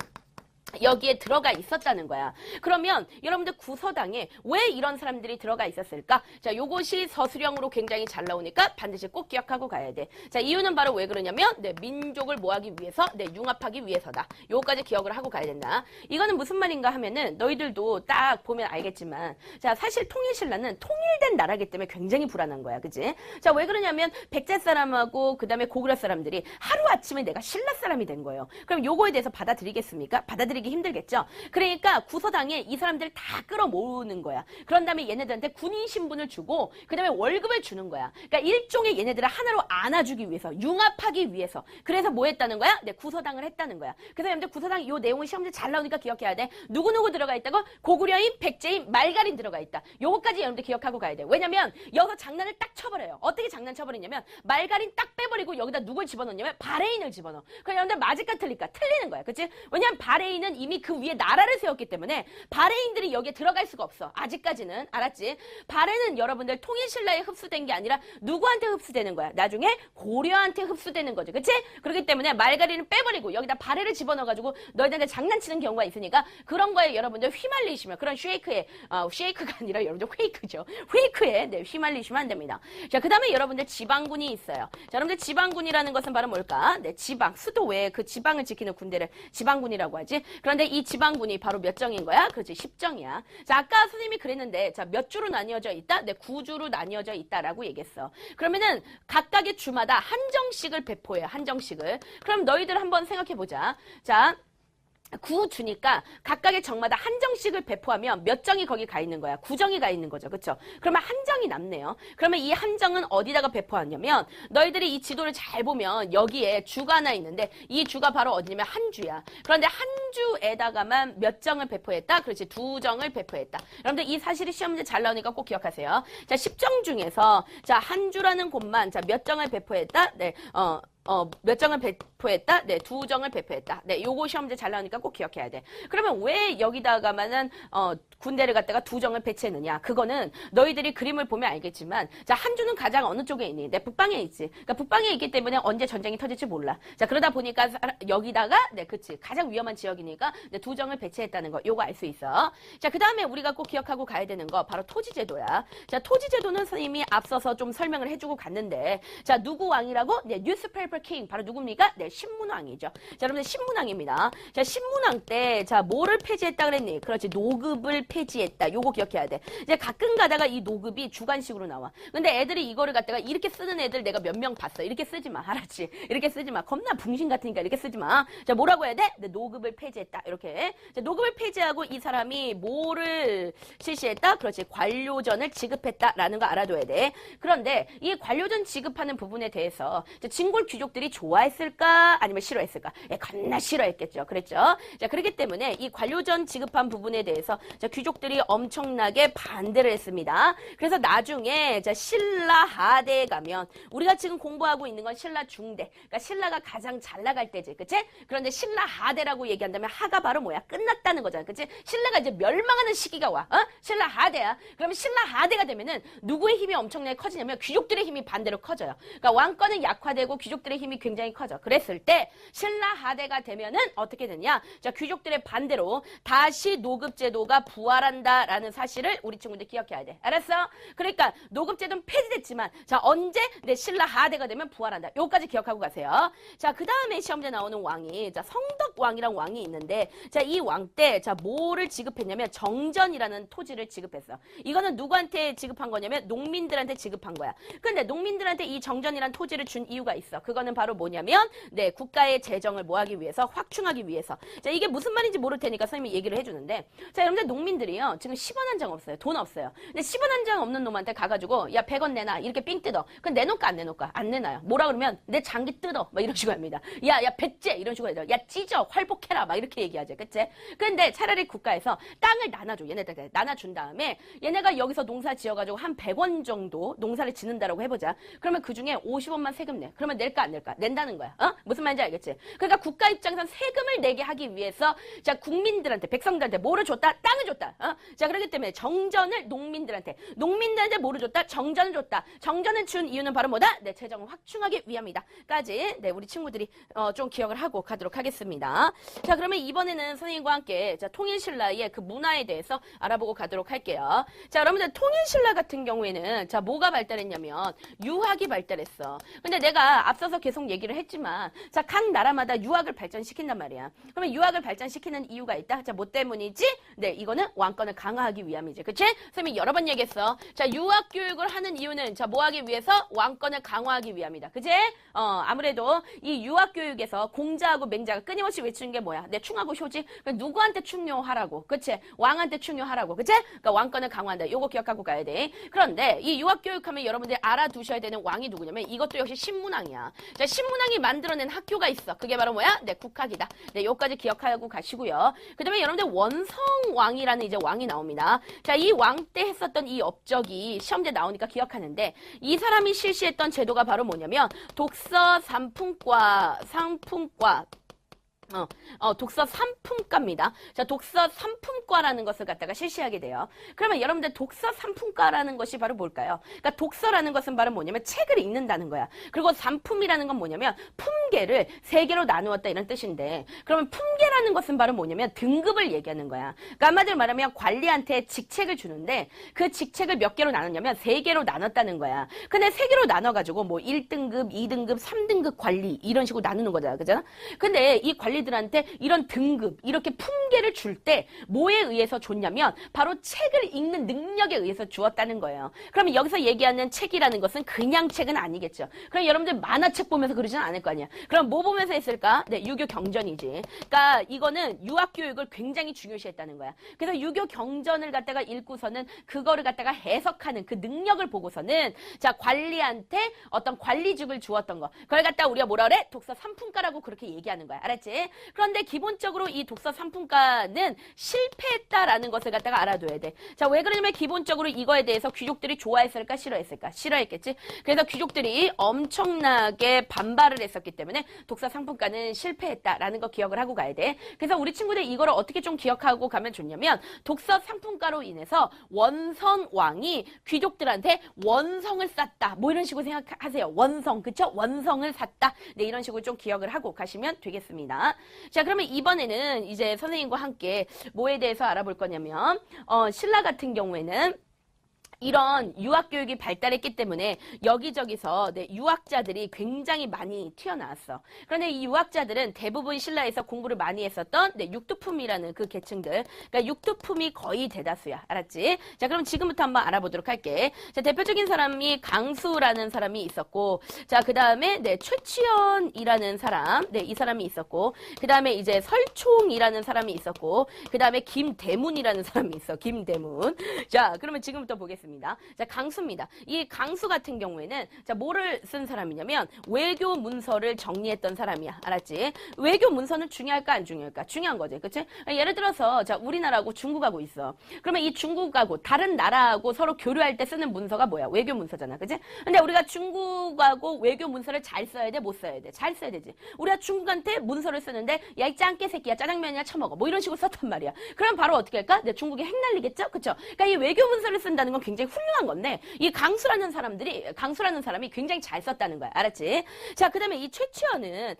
여기에 들어가 있었다는 거야. 그러면 여러분들 구서당에 왜 이런 사람들이 들어가 있었을까? 자, 요것이 서술형으로 굉장히 잘 나오니까 반드시 꼭 기억하고 가야 돼. 자, 이유는 바로 왜 그러냐면 네, 민족을 뭐 하기 위해서? 네, 융합하기 위해서다. 요거까지 기억을 하고 가야 된다. 이거는 무슨 말인가 하면은 너희들도 딱 보면 알겠지만 자, 사실 통일신라는 통일된 나라이기 때문에 굉장히 불안한 거야. 그지? 자, 왜 그러냐면 백제 사람하고 그 다음에 고구려 사람들이 하루아침에 내가 신라 사람이 된 거예요. 그럼 요거에 대해서 받아들이겠습니까? 받아들이기 힘들겠죠. 그러니까 구서당에 이 사람들을 다 끌어모으는 거야. 그런 다음에 얘네들한테 군인 신분을 주고 그 다음에 월급을 주는 거야. 그러니까 일종의 얘네들을 하나로 안아주기 위해서 융합하기 위해서 그래서 뭐 했다는 거야? 네, 구서당을 했다는 거야. 그래서 여러분들 구서당 이 내용이 시험지 잘 나오니까 기억해야 돼. 누구누구 들어가 있다고? 고구려인, 백제인, 말갈인 들어가 있다. 요거까지 여러분들 기억하고 가야 돼. 왜냐면 여기서 장난을 딱 쳐버려요. 어떻게 장난 쳐버리냐면 말갈인 딱 빼버리고 여기다 누굴 집어넣냐면 바레인을 집어넣어. 그럼 여러분들 맞을까 틀릴까? 틀리는 거야. 그치? 왜냐면 바레인은 이미 그 위에 나라를 세웠기 때문에 바레인들이 여기에 들어갈 수가 없어. 아직까지는. 알았지? 바레는 여러분들 통일신라에 흡수된 게 아니라 누구한테 흡수되는 거야? 나중에 고려한테 흡수되는 거죠. 그치? 그렇기 때문에 말갈이는 빼버리고 여기다 바레를 집어넣어가지고 너희들한테 장난치는 경우가 있으니까 그런 거에 여러분들 휘말리시면 그런 쉐이크에 쉐이크가 아니라 여러분들 페이크죠. 페이크에 네, 휘말리시면 안 됩니다. 자, 그 다음에 여러분들 지방군이 있어요. 자, 여러분들 지방군이라는 것은 바로 뭘까? 네, 지방. 수도 외에 그 지방을 지키는 군대를 지방군이라고 하지. 그런데 이 지방군이 바로 몇 정인 거야? 그렇지, 10정이야. 자, 아까 선생님이 그랬는데, 자, 몇 주로 나뉘어져 있다? 네, 9주로 나뉘어져 있다라고 얘기했어. 그러면은 각각의 주마다 한 정씩을 배포해요. 한 정씩을. 그럼 너희들 한번 생각해 보자. 자, 주니까 각각의 정마다 한 정씩을 배포하면 몇 정이 거기 가 있는 거야? 9정이 가 있는 거죠. 그쵸? 그러면 한 정이 남네요. 그러면 이 한 정은 어디다가 배포하냐면 너희들이 이 지도를 잘 보면 여기에 주가 하나 있는데 이 주가 바로 어디냐면 한 주야. 그런데 한 주에다가만 몇 정을 배포했다? 그렇지. 2정을 배포했다. 여러분들 이 사실이 시험 문제 잘 나오니까 꼭 기억하세요. 자, 10정 중에서 자, 한 주라는 곳만 자, 몇 정을 배포했다? 네. 몇 정을 배포했다? 네, 2정을 배포했다. 네, 요거 시험 문제 잘 나오니까 꼭 기억해야 돼. 그러면 왜 여기다가만은, 군대를 갖다가 2정을 배치했느냐? 그거는 너희들이 그림을 보면 알겠지만, 자, 한 주는 가장 어느 쪽에 있니? 네, 북방에 있지. 그러니까 북방에 있기 때문에 언제 전쟁이 터질지 몰라. 자, 그러다 보니까 여기다가, 네, 그치. 가장 위험한 지역이니까, 네, 2정을 배치했다는 거, 요거 알 수 있어. 자, 그 다음에 우리가 꼭 기억하고 가야 되는 거, 바로 토지제도야. 자, 토지제도는 선생님이 앞서서 좀 설명을 해주고 갔는데, 자, 누구 왕이라고? 네, 뉴스페이퍼 킹 바로 누굽니까? 네, 신문왕이죠. 자, 여러분들 신문왕입니다. 자, 신문왕 때 자, 뭐를 폐지했다 그랬니? 그렇지, 노급을 폐지했다. 요거 기억해야 돼. 이제 가끔 가다가 이 노급이 주관식으로 나와. 근데 애들이 이거를 갖다가 이렇게 쓰는 애들 내가 몇 명 봤어. 이렇게 쓰지 마. 알았지? 이렇게 쓰지 마. 겁나 붕신 같으니까 이렇게 쓰지 마. 자, 뭐라고 해야 돼? 네, 노급을 폐지했다. 이렇게. 자, 노급을 폐지하고 이 사람이 뭐를 실시했다? 그렇지, 관료전을 지급했다라는 거 알아둬야 돼. 그런데 이 관료전 지급하는 부분에 대해서 진골 귀족들이 좋아했을까? 아니면 싫어했을까? 예, 겁나 싫어했겠죠. 그랬죠? 자, 그렇기 때문에 이 관료전 지급한 부분에 대해서 자, 귀족들이 엄청나게 반대를 했습니다. 그래서 나중에 자, 신라 하대에 가면 우리가 지금 공부하고 있는 건 신라 중대. 그러니까 신라가 가장 잘 나갈 때지. 그치? 그런데 신라 하대라고 얘기한다면 하가 바로 뭐야? 끝났다는 거잖아. 그치? 신라가 이제 멸망하는 시기가 와. 신라 하대야. 그러면 신라 하대가 되면은 누구의 힘이 엄청나게 커지냐면 귀족들의 힘이 반대로 커져요. 그러니까 왕권은 약화되고 귀족들의 힘이 굉장히 커져. 그랬을 때 신라 하대가 되면은 어떻게 되냐? 자, 귀족들의 반대로 다시 노급제도가 부활한다라는 사실을 우리 친구들 기억해야 돼. 알았어? 그러니까 노급제도는 폐지됐지만 자, 언제 내 신라 하대가 되면 부활한다. 요까지 기억하고 가세요. 자, 그 다음에 시험제 나오는 왕이 자, 성덕왕이랑 왕이 있는데 자, 이 왕 때 자, 뭐를 지급했냐면 정전이라는 토지를 지급했어. 이거는 누구한테 지급한 거냐면 농민들한테 지급한 거야. 근데 농민들한테 이 정전이란 토지를 준 이유가 있어. 그거는 바로 뭐냐면 네, 국가의 재정을 뭐 하기 위해서 확충하기 위해서. 자, 이게 무슨 말인지 모를 테니까 선생님이 얘기를 해주는데 자, 여러분들 농민들이요 지금 10원 한 장 없어요. 돈 없어요. 근데 10원 한 장 없는 놈한테 가가지고 야 100원 내놔 이렇게 삥 뜯어. 그럼 내놓을까 안 내놓을까? 안 내놔요. 뭐라 그러면 내 장기 뜯어 막 이런 식으로 합니다. 야 배째 이런 식으로 해요. 야 찢어 활복해라 막 이렇게 얘기하죠. 그치? 근데 차라리 국가에서 땅을 나눠줘. 얘네들 나눠준 다음에 얘네가 여기서 농사 지어가지고 한 100원 정도 농사를 짓는다라고 해보자. 그러면 그 중에 50원만 세금 내. 그러면 낼까 안 낼까? 낸다는 거야. 무슨 말인지 알겠지? 그러니까 국가 입장에서 세금을 내게 하기 위해서 자, 국민들한테 백성들한테 뭐를 줬다? 땅을 줬다. 자, 그렇기 때문에 정전을 농민들한테 뭐를 줬다? 정전을 줬다. 정전을 준 이유는 바로 뭐다? 네, 재정을 확충하기 위함이다. 까지 네, 우리 친구들이 좀 기억을 하고 가도록 하겠습니다. 자, 그러면 이번에는 선생님과 함께 자, 통일신라의 그 문화에 대해서 알아보고 가도록 할게요. 자, 여러분들 통일신라 같은 경우에는 자, 뭐가 발달했냐면 유학이 발달했어. 근데 내가 앞서서 계속 얘기를 했지만 자, 각 나라마다 유학을 발전시킨단 말이야. 그러면 유학을 발전시키는 이유가 있다. 자, 뭐 때문이지? 네, 이거는 왕권을 강화하기 위함이지. 그치? 선생님이 여러 번 얘기했어. 자, 유학 교육을 하는 이유는 자, 뭐 하기 위해서? 왕권을 강화하기 위함이다. 그치? 아무래도 이 유학 교육에서 공자하고 맹자가 끊임없이 외치는 게 뭐야? 내 충하고 효지? 누구한테 충효하라고? 그치? 왕한테 충효하라고. 그치? 그러니까 왕권을 강화한다. 요거 기억하고 가야 돼. 그런데 이 유학 교육하면 여러분들이 알아두셔야 되는 왕이 누구냐면 이것도 역시 신문왕이야. 자, 신문왕이 만들어낸 학교가 있어. 그게 바로 뭐야? 네, 국학이다. 네, 요까지 기억하고 가시고요. 그 다음에 여러분들 원성왕이라는 이제 왕이 나옵니다. 자, 이 왕 때 했었던 이 업적이 시험제 나오니까 기억하는데 이 사람이 실시했던 제도가 바로 뭐냐면 독서 상품과 독서 상품과입니다. 자, 독서 상품과라는 것을 갖다가 실시하게 돼요. 그러면 여러분들 독서 상품과라는 것이 바로 뭘까요? 그러니까 독서라는 것은 바로 뭐냐면 책을 읽는다는 거야. 그리고 상품이라는 건 뭐냐면 품계를 세 개로 나누었다 이런 뜻인데 그러면 품계라는 것은 바로 뭐냐면 등급을 얘기하는 거야. 그러니까 한마디로 말하면 관리한테 직책을 주는데 그 직책을 몇 개로 나눴냐면 세 개로 나눴다는 거야. 근데 세 개로 나눠가지고 뭐 1등급, 2등급, 3등급 관리 이런 식으로 나누는 거잖아. 그잖아? 근데 이 관리 관리들한테 이런 등급, 이렇게 품계를 줄 때 뭐에 의해서 줬냐면 바로 책을 읽는 능력에 의해서 주었다는 거예요. 그러면 여기서 얘기하는 책이라는 것은 그냥 책은 아니겠죠. 그럼 여러분들 만화책 보면서 그러지는 않을 거 아니야. 그럼 뭐 보면서 했을까? 네, 유교 경전이지. 그러니까 이거는 유학 교육을 굉장히 중요시했다는 거야. 그래서 유교 경전을 갖다가 읽고서는 그거를 갖다가 해석하는 그 능력을 보고서는 자, 관리한테 어떤 관리직을 주었던 거. 그걸 갖다가 우리가 뭐라 그래? 독서 삼품가라고 그렇게 얘기하는 거야. 알았지? 그런데 기본적으로 이 독서 삼품가는 실패했다라는 것을 갖다가 알아둬야 돼. 자, 왜 그러냐면 기본적으로 이거에 대해서 귀족들이 좋아했을까? 싫어했을까? 싫어했겠지? 그래서 귀족들이 엄청나게 반발을 했었기 때문에 독서 상품가는 실패했다라는 거 기억을 하고 가야 돼. 그래서 우리 친구들 이거를 어떻게 좀 기억하고 가면 좋냐면 독서 상품가로 인해서 원성왕이 귀족들한테 원성을 쌌다. 뭐 이런 식으로 생각하세요. 원성, 그쵸? 원성을 샀다. 네, 이런 식으로 좀 기억을 하고 가시면 되겠습니다. 자, 그러면 이번에는 이제 선생님과 함께 뭐에 대해서 알아볼 거냐면 신라 같은 경우에는 이런 유학교육이 발달했기 때문에 여기저기서 네, 유학자들이 굉장히 많이 튀어나왔어. 그런데 이 유학자들은 대부분 신라에서 공부를 많이 했었던 네, 육두품이라는 그 계층들. 그러니까 육두품이 거의 대다수야. 알았지? 자, 그럼 지금부터 한번 알아보도록 할게. 자, 대표적인 사람이 강수라는 사람이 있었고, 자, 그 다음에 네, 최치연이라는 사람, 네, 이 사람이 있었고, 그 다음에 이제 설총이라는 사람이 있었고, 그 다음에 김대문이라는 사람이 있어. 김대문. 자, 그러면 지금부터 보겠습니다. 자, 강수입니다. 이 강수 같은 경우에는 자, 뭐를 쓴 사람이냐면 외교 문서를 정리했던 사람이야. 알았지? 외교 문서는 중요할까 안 중요할까? 중요한 거지. 그치? 예를 들어서 자, 우리나라하고 중국하고 있어. 그러면 이 중국하고 다른 나라하고 서로 교류할 때 쓰는 문서가 뭐야? 외교 문서잖아. 그치? 근데 우리가 중국하고 외교 문서를 잘 써야 돼? 못 써야 돼? 잘 써야 되지. 우리가 중국한테 문서를 쓰는데 야, 이 짱깨 새끼야. 짜장면이나 처먹어. 뭐 이런 식으로 썼단 말이야. 그럼 바로 어떻게 할까? 내 중국이 핵 날리겠죠? 그쵸? 그러니까 이 외교 문서를 쓴다는 건 굉장히 훌륭한 건데 이 강수라는 사람이 굉장히 잘 썼다는 거야. 알았지? 자, 그다음에 이 최치원은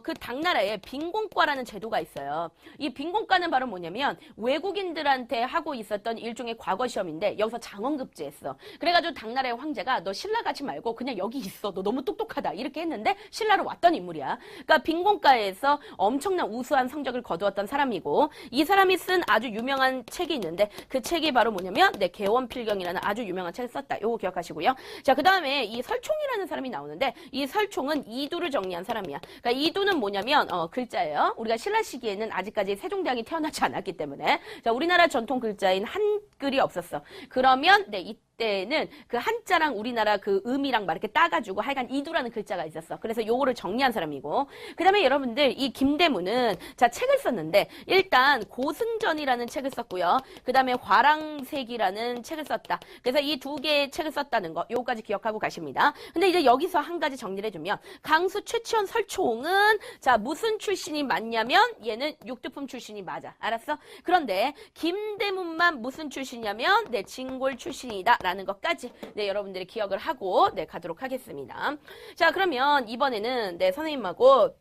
그 당나라에 빈공과라는 제도가 있어요. 이 빈공과는 바로 뭐냐면 외국인들한테 하고 있었던 일종의 과거 시험인데 여기서 장원급제했어. 그래가지고 당나라의 황제가 너 신라 가지 말고 그냥 여기 있어. 너 너무 똑똑하다. 이렇게 했는데 신라로 왔던 인물이야. 그러니까 빈공과에서 엄청난 우수한 성적을 거두었던 사람이고 이 사람이 쓴 아주 유명한 책이 있는데 그 책이 바로 뭐냐면 네, 개원필경이라는 아주 유명한 책을 썼다. 요거 기억하시고요. 자, 그 다음에 이 설총이라는 사람이 나오는데 이 설총은 이두를 정리한 사람이야. 그러니까 이두는 뭐냐면 글자예요. 우리가 신라 시기에는 아직까지 세종대왕이 태어나지 않았기 때문에 자, 우리나라 전통 글자인 한글이 없었어. 그러면 네, 이때는 그 한자랑 우리나라 그 음이랑 막 이렇게 따가지고 하여간 이두라는 글자가 있었어. 그래서 요거를 정리한 사람이고 그 다음에 여러분들 이 김대문은 자, 책을 썼는데 일단 고승전이라는 책을 썼고요. 그 다음에 화랑색이라는 책을 썼다. 그래서 이 두 개의 책을 썼다는 거 요거까지 기억하고 가십니다. 근데 이제 여기서 한 가지 정리를 해주면 강수, 최치원, 설총은 자, 무슨 출신이 맞냐면 얘는 육두품 출신이 맞아. 알았어? 그런데 김대문만 무슨 출신이냐면 네, 진골 출신이다 라는 것까지 네, 여러분들이 기억을 하고 네, 가도록 하겠습니다. 자, 그러면 이번에는 네, 선생님하고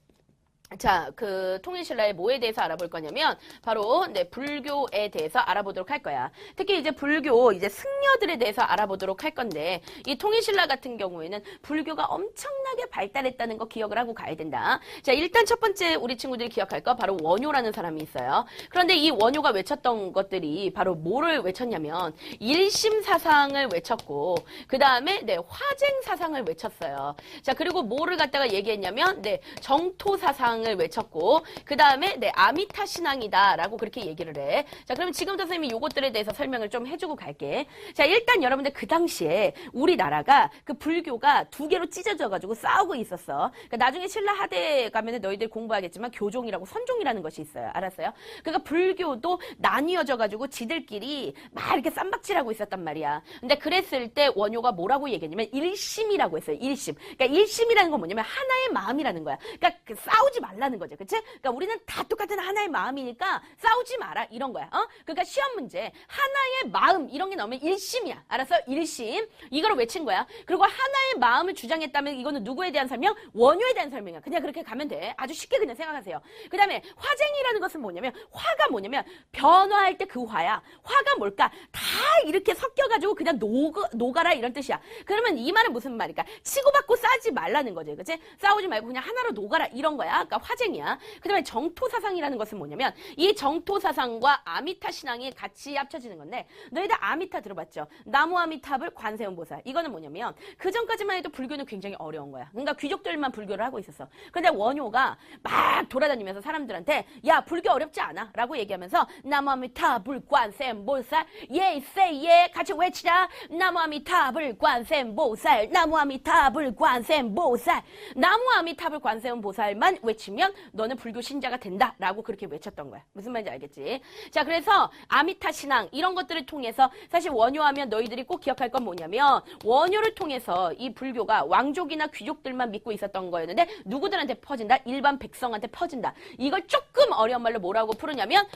자, 그 통일신라의 뭐에 대해서 알아볼 거냐면 바로 네, 불교에 대해서 알아보도록 할 거야. 특히 이제 불교 이제 승려들에 대해서 알아보도록 할 건데 이 통일신라 같은 경우에는 불교가 엄청나게 발달했다는 거 기억을 하고 가야 된다. 자, 일단 첫 번째 우리 친구들이 기억할 거 바로 원효라는 사람이 있어요. 그런데 이 원효가 외쳤던 것들이 바로 뭐를 외쳤냐면 일심 사상을 외쳤고 그 다음에 네, 화쟁 사상을 외쳤어요. 자, 그리고 뭐를 갖다가 얘기했냐면 네, 정토 사상 을 외쳤고 그 다음에 네, 아미타 신앙이다라고 그렇게 얘기를 해. 자, 그럼 지금부터 선생님이 요것들에 대해서 설명을 좀 해주고 갈게. 자, 일단 여러분들 그 당시에 우리나라가 그 불교가 두 개로 찢어져가지고 싸우고 있었어. 그러니까 나중에 신라 하대 가면은 너희들 공부하겠지만 교종이라고 선종이라는 것이 있어요. 알았어요? 그러니까 불교도 나뉘어져가지고 지들끼리 막 이렇게 쌈박질하고 있었단 말이야. 근데 그랬을 때 원효가 뭐라고 얘기했냐면 일심이라고 했어요. 일심. 그러니까 일심이라는 건 뭐냐면 하나의 마음이라는 거야. 그러니까 그 싸우지 말라는 거죠. 그치? 그러니까 우리는 다 똑같은 하나의 마음이니까 싸우지 마라. 이런 거야. 그러니까 시험 문제 하나의 마음 이런 게 나오면 일심이야. 알았어? 일심. 이거를 외친 거야. 그리고 하나의 마음을 주장했다면 이거는 누구에 대한 설명? 원효에 대한 설명이야. 그냥 그렇게 가면 돼. 아주 쉽게 그냥 생각하세요. 그 다음에 화쟁이라는 것은 뭐냐면 화가 뭐냐면 변화할 때 그 화야. 화가 뭘까? 다 이렇게 섞여가지고 그냥 녹아라 이런 뜻이야. 그러면 이 말은 무슨 말일까? 치고받고 싸지 말라는 거지. 그치? 싸우지 말고 그냥 하나로 녹아라 이런 거야. 그러니까 아까 화쟁이야. 그 다음에 정토사상이라는 것은 뭐냐면 이 정토사상과 아미타 신앙이 같이 합쳐지는 건데 너희들 아미타 들어봤죠? 나무 아미탑을 관 세운 보살. 이거는 뭐냐면 그 전까지만 해도 불교는 굉장히 어려운 거야. 그러니까 귀족들만 불교를 하고 있었어. 그런데 원효가 막 돌아다니면서 사람들한테 야 불교 어렵지 않아 라고 얘기하면서 나무 아미탑을 관 세운 보살 예 같이 외치자. 나무 아미탑을 관 세운 보살 나무 아미탑을 관 세운 보살 나무 아미탑을 관 세운 보살만 외치면 너는 불교 신자가 된다라고 그렇게 외쳤던 거야. 무슨 말인지 알겠지? 자, 그래서 아미타 신앙 이런 것들을 통해서 사실 원효하면 너희들이 꼭 기억할 건 뭐냐면 원효를 통해서 이 불교가 왕족이나 귀족들만 믿고 있었던 거였는데 누구들한테 퍼진다? 일반 백성한테 퍼진다. 이걸 조금 어려운 말로 뭐라고 풀으냐면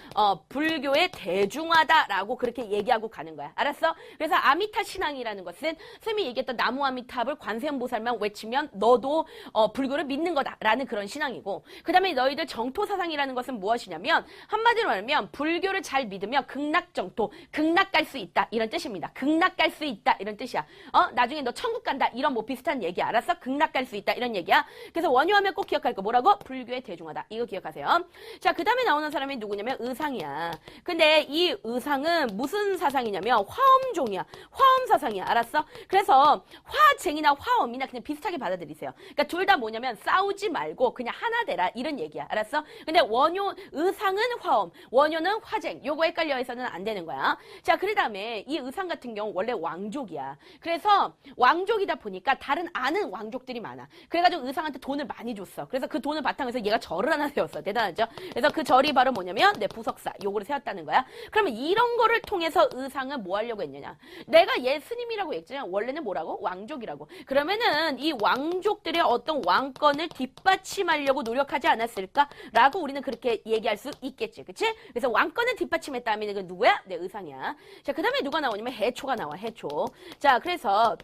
불교의 대중화다라고 그렇게 얘기하고 가는 거야. 알았어? 그래서 아미타 신앙이라는 것은 쌤이 얘기했던 나무 아미탑을 관세음보살만 외치면 너도 불교를 믿는 거다라는 그런 신앙이고 그 다음에 너희들 정토사상이라는 것은 무엇이냐면 한마디로 말하면 불교를 잘 믿으면 극락정토 극락 갈 수 있다 이런 뜻입니다. 극락 갈 수 있다 이런 뜻이야. 나중에 너 천국 간다 이런 뭐 비슷한 얘기 알았어? 극락 갈 수 있다 이런 얘기야. 그래서 원효하면 꼭 기억할 거 뭐라고? 불교의 대중화다. 이거 기억하세요. 자, 그 다음에 나오는 사람이 누구냐면 의상이야. 근데 이 의상은 무슨 사상이냐면 화엄종이야. 화엄 사상이야. 알았어? 그래서 화쟁이나 화엄이나 그냥 비슷하게 받아들이세요. 그러니까 둘 다 뭐냐면 싸우지 말고 그냥 하나 되라 이런 얘기야. 알았어? 근데 원효 의상은 화엄, 원효는 화쟁. 요거 헷갈려 해서는 안 되는 거야. 자, 그 다음에 이 의상 같은 경우 원래 왕족이야. 그래서 왕족이다 보니까 다른 아는 왕족들이 많아. 그래가지고 의상한테 돈을 많이 줬어. 그래서 그 돈을 바탕에서 얘가 절을 하나 세웠어. 대단하죠? 그래서 그 절이 바로 뭐냐면 부석사 요거를 세웠다는 거야. 그러면 이런 거를 통해서 의상은 뭐 하려고 했느냐? 내가 얘 스님이라고 했잖아. 원래는 뭐라고? 왕족이라고. 그러면은 이 왕족들의 어떤 왕권을 뒷받침하려고 노력하지 않았을까라고 우리는 그렇게 얘기할 수 있겠지. 그치? 그래서 왕권을 뒷받침했다면 그 누구야? 내 의상이야. 자, 그 다음에 누가 나오냐면 해초가 나와. 해초. 자, 그래서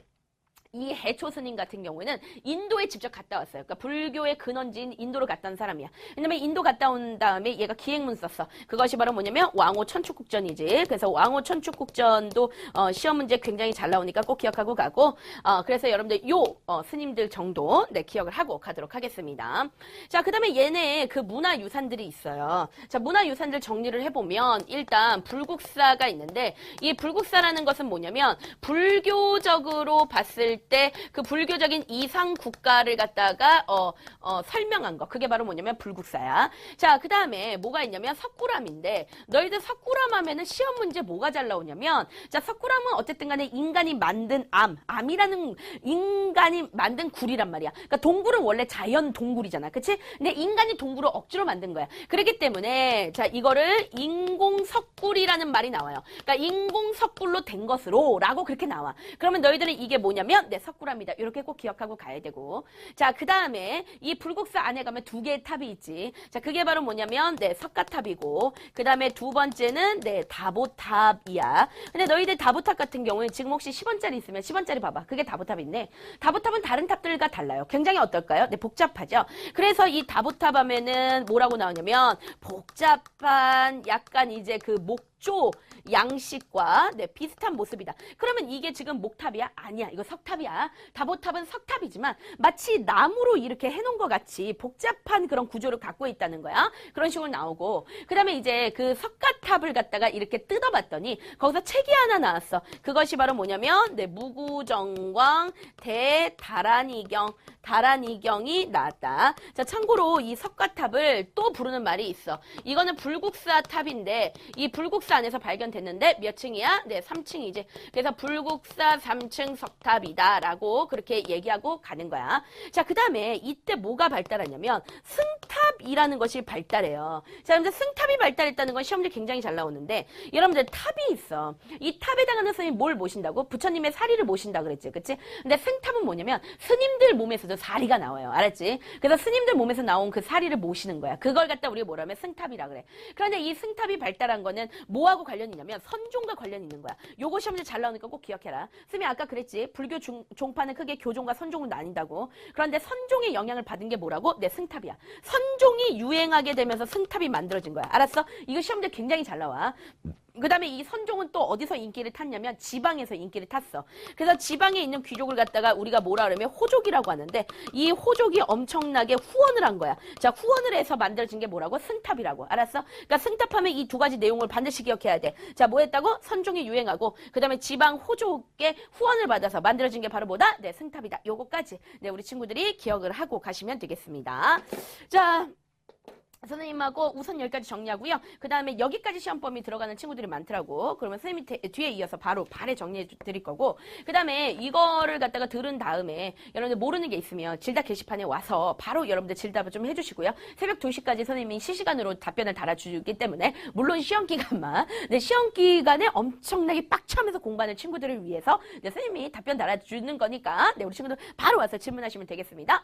이 해초 스님 같은 경우에는 인도에 직접 갔다 왔어요. 그러니까 불교의 근원지인 인도를 갔다 온 사람이야. 왜냐면 인도 갔다 온 다음에 얘가 기행문 썼어. 그것이 바로 뭐냐면 왕호 천축국전이지. 그래서 왕호 천축국전도 시험 문제 굉장히 잘 나오니까 꼭 기억하고 가고 그래서 여러분들 요 스님들 정도 기억을 하고 가도록 하겠습니다. 자, 그 다음에 얘네 그 문화유산들이 있어요. 자, 문화유산들 정리를 해보면 일단 불국사가 있는데 이 불국사라는 것은 뭐냐면 불교적으로 봤을 때 그 불교적인 이상 국가를 갖다가 설명한 거. 그게 바로 뭐냐면 불국사야. 자, 그 다음에 뭐가 있냐면 석굴암인데 너희들 석굴암 하면은 시험 문제 뭐가 잘 나오냐면 자, 석굴암은 어쨌든 간에 인간이 만든 암이라는 인간이 만든 굴이란 말이야. 그러니까 동굴은 원래 자연 동굴이잖아. 그치? 근데 인간이 동굴을 억지로 만든 거야. 그렇기 때문에 자, 이거를 인공석굴이라는 말이 나와요. 그러니까 인공석굴로 된 것으로 라고 그렇게 나와. 그러면 너희들은 이게 뭐냐면 석굴암이다. 이렇게 꼭 기억하고 가야 되고. 자, 그 다음에 이 불국사 안에 가면 두 개의 탑이 있지. 자, 그게 바로 뭐냐면 석가탑이고 그 다음에 두 번째는 다보탑이야. 근데 너희들 다보탑 같은 경우에 지금 혹시 10원짜리 있으면 10원짜리 봐봐. 그게 다보탑인데 다보탑은 다른 탑들과 달라요. 굉장히 어떨까요? 복잡하죠. 그래서 이 다보탑 하면은 뭐라고 나오냐면 복잡한 약간 이제 그 목조 양식과 비슷한 모습이다. 그러면 이게 지금 목탑이야? 아니야. 이거 석탑이야. 다보탑은 석탑이지만 마치 나무로 이렇게 해놓은 것 같이 복잡한 그런 구조를 갖고 있다는 거야. 그런 식으로 나오고 그 다음에 이제 그 석가탑을 갖다가 이렇게 뜯어봤더니 거기서 책이 하나 나왔어. 그것이 바로 뭐냐면 무구정광 다란이경이 나왔다. 자, 참고로 이 석가탑을 또 부르는 말이 있어. 이거는 불국사 탑인데 이 불국사 안에서 발견됐는데 몇 층이야? 3층이지. 그래서 불국사 3층 석탑이다 라고 그렇게 얘기하고 가는 거야. 자, 그 다음에 이때 뭐가 발달하냐면 승탑이라는 것이 발달해요. 자, 여러분들 승탑이 발달했다는 건 시험지 굉장히 잘 나오는데 여러분들 탑이 있어. 이 탑에 해당하는 스님이 뭘 모신다고? 부처님의 사리를 모신다 그랬지. 그치? 근데 승탑은 뭐냐면 스님들 몸에서도 사리가 나와요. 알았지? 그래서 스님들 몸에서 나온 그 사리를 모시는 거야. 그걸 갖다 우리가 뭐라 하면 승탑이라 그래. 그런데 이 승탑이 발달한 거는 뭐하고 관련이 있냐면 선종과 관련이 있는 거야. 요거 시험지 잘 나오니까 꼭 기억해라. 스님이 아까 그랬지. 불교 종파는 크게 교종과 선종으로 나뉜다고. 그런데 선종의 영향을 받은 게 뭐라고? 승탑이야. 선종이 유행하게 되면서 승탑이 만들어진 거야. 알았어? 이거 시험지 굉장히 잘 나와. 그 다음에 이 선종은 또 어디서 인기를 탔냐면 지방에서 인기를 탔어. 그래서 지방에 있는 귀족을 갖다가 우리가 뭐라 그러면 호족이라고 하는데 이 호족이 엄청나게 후원을 한 거야. 자, 후원을 해서 만들어진 게 뭐라고? 승탑이라고. 알았어? 그러니까 승탑하면 이 두 가지 내용을 반드시 기억해야 돼. 자, 뭐 했다고? 선종이 유행하고 그 다음에 지방 호족의 후원을 받아서 만들어진 게 바로 뭐다? 네, 승탑이다. 요거까지 네, 우리 친구들이 기억을 하고 가시면 되겠습니다. 자, 선생님하고 우선 여기까지 정리하고요. 그 다음에 여기까지 시험 범위 들어가는 친구들이 많더라고. 그러면 선생님이 뒤에 이어서 바로 발에 정리해 드릴 거고, 그 다음에 이거를 갖다가 들은 다음에 여러분들 모르는 게 있으면 질답 게시판에 와서 바로 여러분들 질답을 좀 해주시고요. 새벽 2시까지 선생님이 실시간으로 답변을 달아주기 때문에 물론 시험 기간만, 네, 시험 기간에 엄청나게 빡쳐하면서 공부하는 친구들을 위해서 네, 선생님이 답변 달아주는 거니까 네, 우리 친구들 바로 와서 질문하시면 되겠습니다.